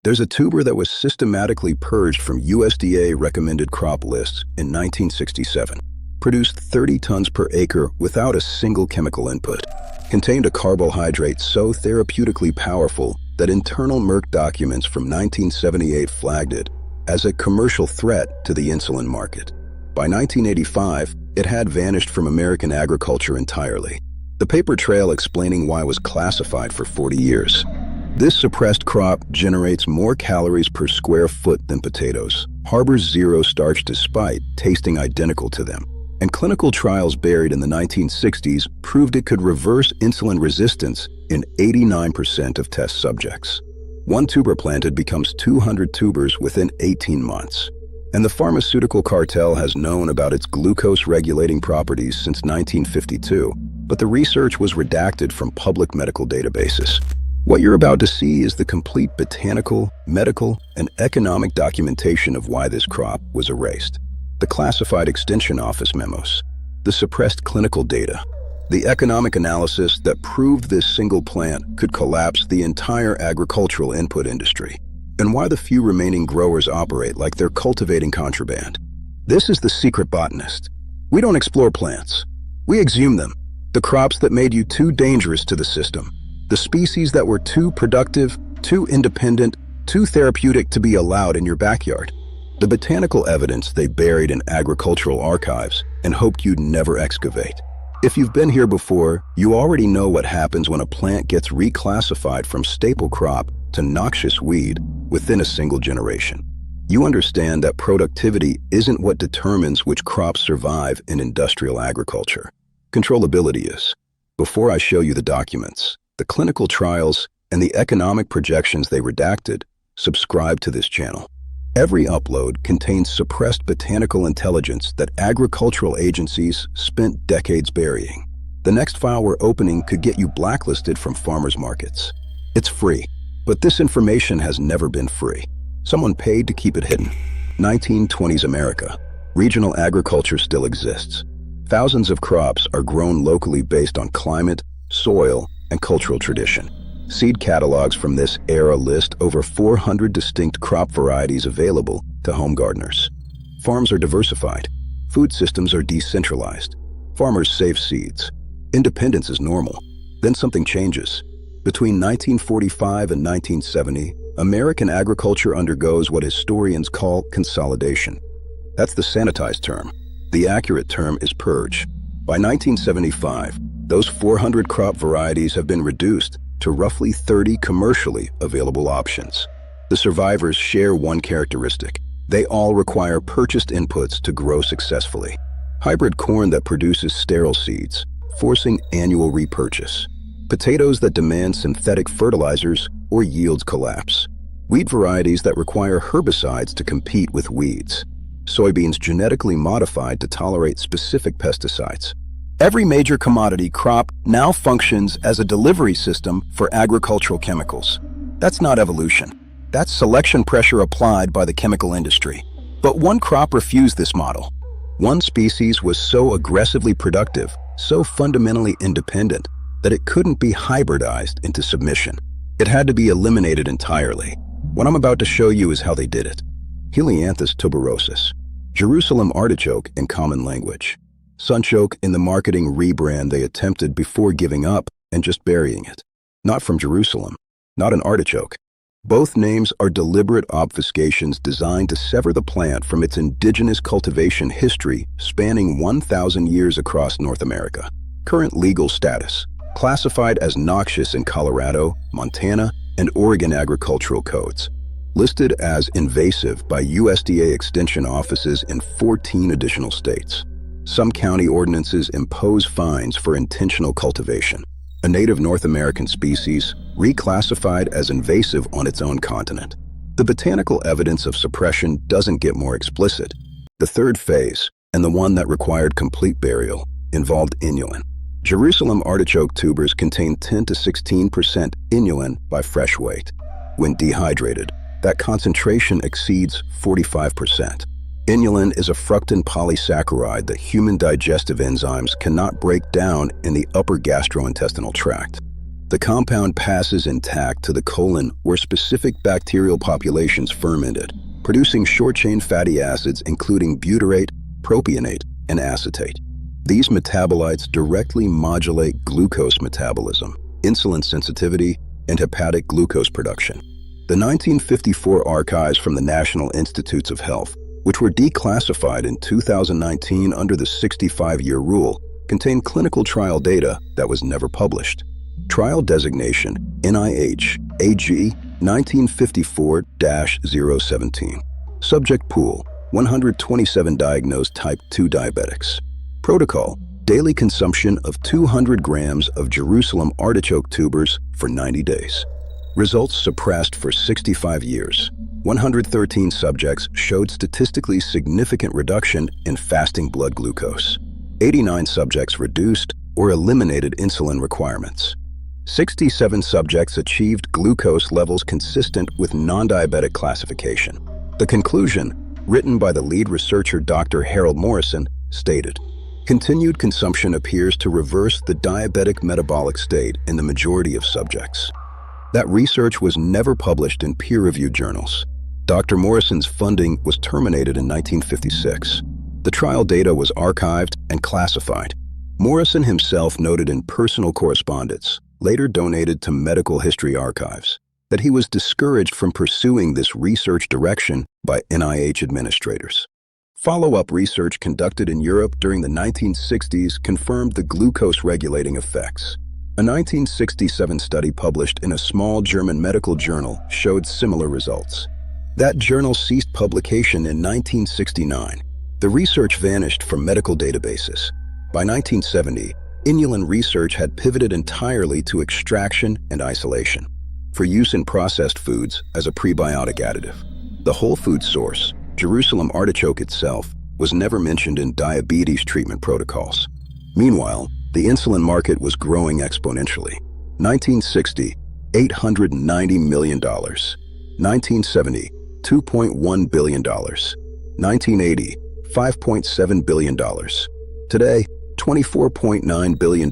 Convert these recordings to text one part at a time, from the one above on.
There's a tuber that was systematically purged from USDA recommended crop lists in 1967, produced 30 tons per acre without a single chemical input, contained a carbohydrate so therapeutically powerful that internal Merck documents from 1978 flagged it as a commercial threat to the insulin market. By 1985, it had vanished from American agriculture entirely. The paper trail explaining why was classified for 40 years. This suppressed crop generates more calories per square foot than potatoes, harbors zero starch despite tasting identical to them, and clinical trials buried in the 1960s proved it could reverse insulin resistance in 89% of test subjects. One tuber planted becomes 200 tubers within 18 months. And the pharmaceutical cartel has known about its glucose-regulating properties since 1952, but the research was redacted from public medical databases. What you're about to see is the complete botanical, medical, and economic documentation of why this crop was erased. The classified Extension Office memos, the suppressed clinical data, the economic analysis that proved this single plant could collapse the entire agricultural input industry, and why the few remaining growers operate like they're cultivating contraband. This is the secret botanist. We don't explore plants. We exhume them. The crops that made you too dangerous to the system. The species that were too productive, too independent, too therapeutic to be allowed in your backyard. The botanical evidence they buried in agricultural archives and hoped you'd never excavate. If you've been here before, you already know what happens when a plant gets reclassified from staple crop to noxious weed within a single generation. You understand that productivity isn't what determines which crops survive in industrial agriculture. Controllability is. Before I show you the documents, the clinical trials, and the economic projections they redacted, subscribe to this channel. Every upload contains suppressed botanical intelligence that agricultural agencies spent decades burying. The next file we're opening could get you blacklisted from farmers markets. It's free, but this information has never been free. Someone paid to keep it hidden. 1920s America. Regional agriculture still exists. Thousands of crops are grown locally based on climate, soil, and cultural tradition. Seed catalogs from this era list over 400 distinct crop varieties available to home gardeners. Farms are diversified. Food systems are decentralized. Farmers save seeds. Independence is normal. Then something changes. Between 1945 and 1970, American agriculture undergoes what historians call consolidation. That's the sanitized term. The accurate term is purge. By 1975, those 400 crop varieties have been reduced to roughly 30 commercially available options. The survivors share one characteristic. They all require purchased inputs to grow successfully. Hybrid corn that produces sterile seeds, forcing annual repurchase. Potatoes that demand synthetic fertilizers or yields collapse. Wheat varieties that require herbicides to compete with weeds. Soybeans genetically modified to tolerate specific pesticides. Every major commodity crop now functions as a delivery system for agricultural chemicals. That's not evolution. That's selection pressure applied by the chemical industry. But one crop refused this model. One species was so aggressively productive, so fundamentally independent, that it couldn't be hybridized into submission. It had to be eliminated entirely. What I'm about to show you is how they did it. Helianthus tuberosus, Jerusalem artichoke in common language. Sunchoke in the marketing rebrand they attempted before giving up and just burying it. Not from Jerusalem, not an artichoke. Both names are deliberate obfuscations designed to sever the plant from its indigenous cultivation history spanning 1,000 years across North America. Current legal status: classified as noxious in Colorado, Montana, and Oregon agricultural codes. Listed as invasive by USDA extension offices in 14 additional states. Some county ordinances impose fines for intentional cultivation. A native North American species, reclassified as invasive on its own continent. The botanical evidence of suppression doesn't get more explicit. The third phase, and the one that required complete burial, involved inulin. Jerusalem artichoke tubers contain 10 to 16% inulin by fresh weight. When dehydrated, that concentration exceeds 45%. Inulin is a fructan polysaccharide that human digestive enzymes cannot break down in the upper gastrointestinal tract. The compound passes intact to the colon where specific bacterial populations fermented, producing short-chain fatty acids including butyrate, propionate, and acetate. These metabolites directly modulate glucose metabolism, insulin sensitivity, and hepatic glucose production. The 1954 archives from the National Institutes of Health, which were declassified in 2019 under the 65-year rule, contain clinical trial data that was never published. Trial designation NIH AG 1954-017. Subject pool 127 diagnosed type 2 diabetics. Protocol: daily consumption of 200 grams of Jerusalem artichoke tubers for 90 days. Results suppressed for 65 years. 113 subjects showed statistically significant reduction in fasting blood glucose. 89 subjects reduced or eliminated insulin requirements. 67 subjects achieved glucose levels consistent with non-diabetic classification. The conclusion, written by the lead researcher Dr. Harold Morrison, stated, "Continued consumption appears to reverse the diabetic metabolic state in the majority of subjects." That research was never published in peer-reviewed journals. Dr. Morrison's funding was terminated in 1956. The trial data was archived and classified. Morrison himself noted in personal correspondence, later donated to medical history archives, that he was discouraged from pursuing this research direction by NIH administrators. Follow-up research conducted in Europe during the 1960s confirmed the glucose-regulating effects. A 1967 study published in a small German medical journal showed similar results. That journal ceased publication in 1969. The research vanished from medical databases. By 1970, inulin research had pivoted entirely to extraction and isolation, for use in processed foods as a prebiotic additive. The whole food source, Jerusalem artichoke itself, was never mentioned in diabetes treatment protocols. Meanwhile, the insulin market was growing exponentially. 1960, $890 million. 1970, $2.1 billion. 1980, $5.7 billion. Today, $24.9 billion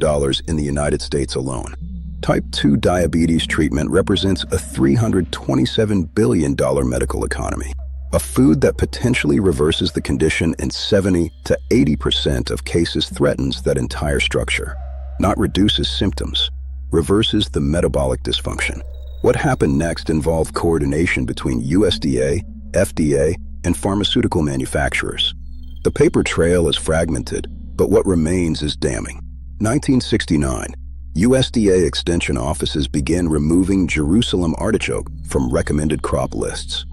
in the United States alone. Type 2 diabetes treatment represents a $327 billion medical economy. A food that potentially reverses the condition in 70 to 80% of cases threatens that entire structure. Not reduces symptoms, reverses the metabolic dysfunction. What happened next involved coordination between USDA, FDA, and pharmaceutical manufacturers. The paper trail is fragmented, but what remains is damning. 1969, USDA extension offices began removing Jerusalem artichoke from recommended crop lists.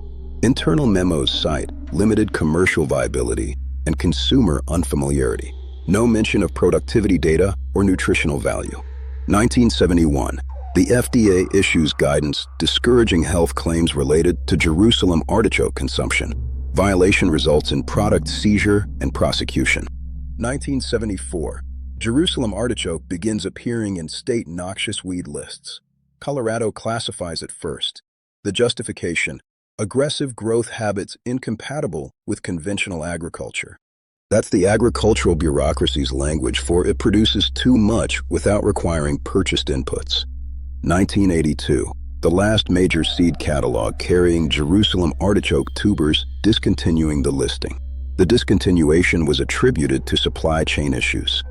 Internal memos cite limited commercial viability and consumer unfamiliarity. No mention of productivity data or nutritional value. 1971, the FDA issues guidance discouraging health claims related to Jerusalem artichoke consumption. Violation results in product seizure and prosecution. 1974, Jerusalem artichoke begins appearing in state noxious weed lists. Colorado classifies it first. The justification: aggressive growth habits incompatible with conventional agriculture. That's the agricultural bureaucracy's language for it produces too much without requiring purchased inputs. 1982, the last major seed catalog carrying Jerusalem artichoke tubers discontinuing the listing. The discontinuation was attributed to supply chain issues.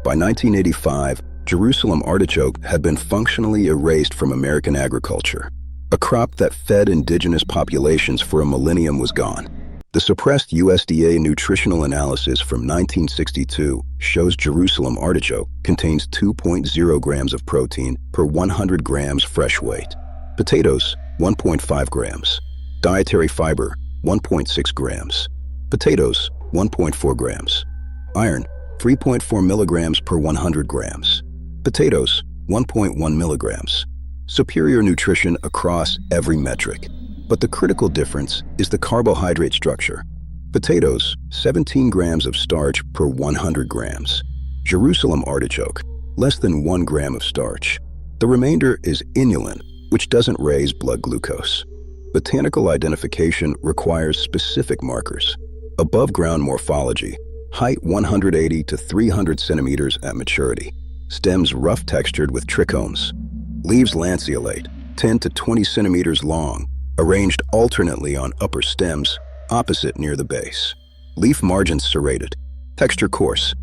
By 1985, Jerusalem artichoke had been functionally erased from American agriculture. A crop that fed indigenous populations for a millennium was gone. The suppressed USDA nutritional analysis from 1962 shows Jerusalem artichoke contains 2.0 grams of protein per 100 grams fresh weight. Potatoes, 1.5 grams. Dietary fiber, 1.6 grams. Potatoes, 1.4 grams. Iron, 3.4 milligrams per 100 grams. Potatoes, 1.1 milligrams. Superior nutrition across every metric. But the critical difference is the carbohydrate structure. Potatoes, 17 grams of starch per 100 grams. Jerusalem artichoke, less than 1 gram of starch. The remainder is inulin, which doesn't raise blood glucose. Botanical identification requires specific markers. Above-ground morphology, height 180 to 300 centimeters at maturity. Stems rough-textured with trichomes. Leaves lanceolate, 10 to 20 centimeters long, arranged alternately on upper stems, opposite near the base. Leaf margins serrated, texture coarse.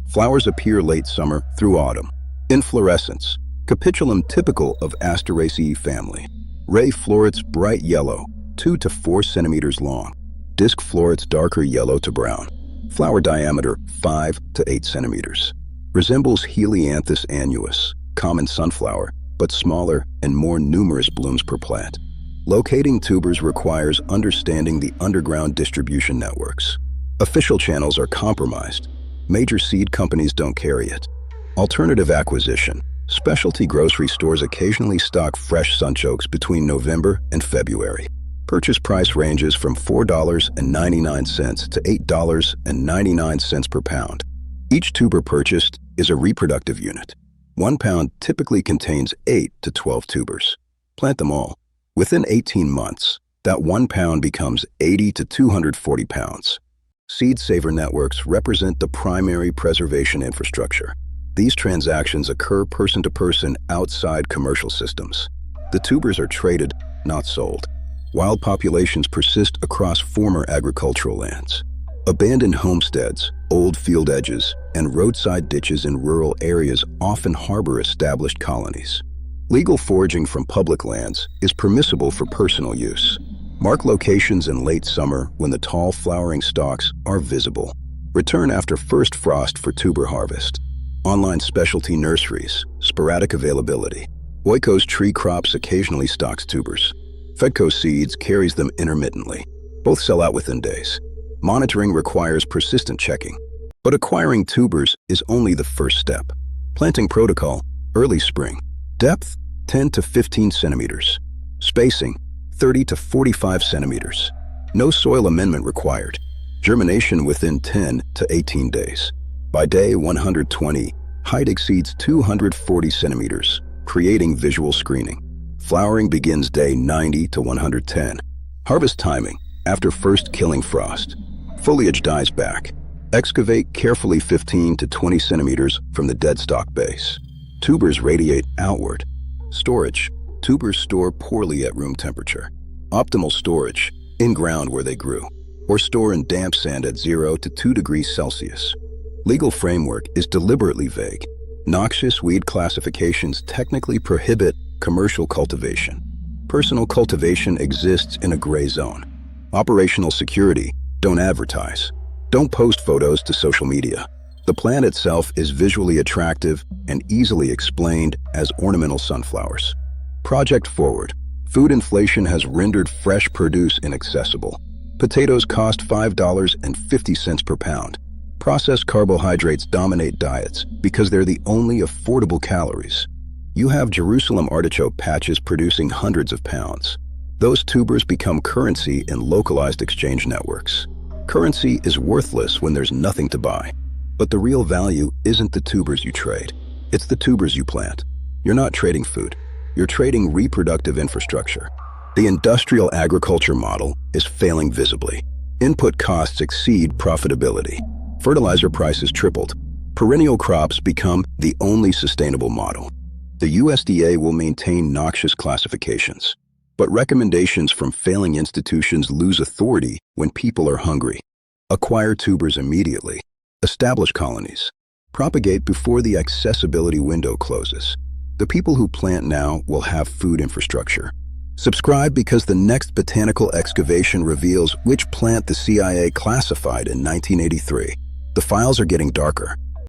Flowers appear late summer through autumn. Inflorescence, capitulum typical of Asteraceae family. Ray florets bright yellow, 2 to 4 centimeters long. Disc florets darker yellow to brown. Flower diameter 5 to 8 centimeters. Resembles Helianthus annuus, common sunflower, but smaller and more numerous blooms per plant. Locating tubers requires understanding the underground distribution networks. Official channels are compromised. Major seed companies don't carry it. Alternative acquisition. Specialty grocery stores occasionally stock fresh sunchokes between November and February. Purchase price ranges from $4.99 to $8.99 per pound. Each tuber purchased is a reproductive unit. 1 pound typically contains 8 to 12 tubers. Plant them all. Within 18 months, that 1 pound becomes 80 to 240 pounds. Seed saver networks represent the primary preservation infrastructure. These transactions occur person to person outside commercial systems. The tubers are traded, not sold. Wild populations persist across former agricultural lands. Abandoned homesteads, old field edges, and roadside ditches in rural areas often harbor established colonies. Legal foraging from public lands is permissible for personal use. Mark locations in late summer when the tall flowering stalks are visible. Return after first frost for tuber harvest. Online specialty nurseries, sporadic availability. Oikos Tree Crops occasionally stocks tubers. Fedco Seeds carries them intermittently. Both sell out within days. Monitoring requires persistent checking. But acquiring tubers is only the first step. Planting protocol, early spring. Depth, 10 to 15 centimeters. Spacing, 30 to 45 centimeters. No soil amendment required. Germination within 10 to 18 days. By day 120, height exceeds 240 centimeters, creating visual screening. Flowering begins day 90 to 110. Harvest timing, after first killing frost. Foliage dies back. Excavate carefully 15 to 20 centimeters from the deadstock base. Tubers radiate outward. Storage. Tubers store poorly at room temperature. Optimal storage, in ground where they grew, or store in damp sand at 0 to 2 degrees Celsius. Legal framework is deliberately vague. Noxious weed classifications technically prohibit commercial cultivation. Personal cultivation exists in a gray zone. Operational security, don't advertise. Don't post photos to social media. The plant itself is visually attractive and easily explained as ornamental sunflowers. Project forward. Food inflation has rendered fresh produce inaccessible. Potatoes cost $5.50 per pound. Processed carbohydrates dominate diets because they're the only affordable calories. You have Jerusalem artichoke patches producing hundreds of pounds. Those tubers become currency in localized exchange networks. Currency is worthless when there's nothing to buy. But the real value isn't the tubers you trade. It's the tubers you plant. You're not trading food. You're trading reproductive infrastructure. The industrial agriculture model is failing visibly. Input costs exceed profitability. Fertilizer prices tripled. Perennial crops become the only sustainable model. The USDA will maintain noxious classifications. But recommendations from failing institutions lose authority when people are hungry. Acquire tubers immediately. Establish colonies. Propagate before the accessibility window closes. The people who plant now will have food infrastructure. Subscribe because the next botanical excavation reveals which plant the CIA classified in 1983. The files are getting darker.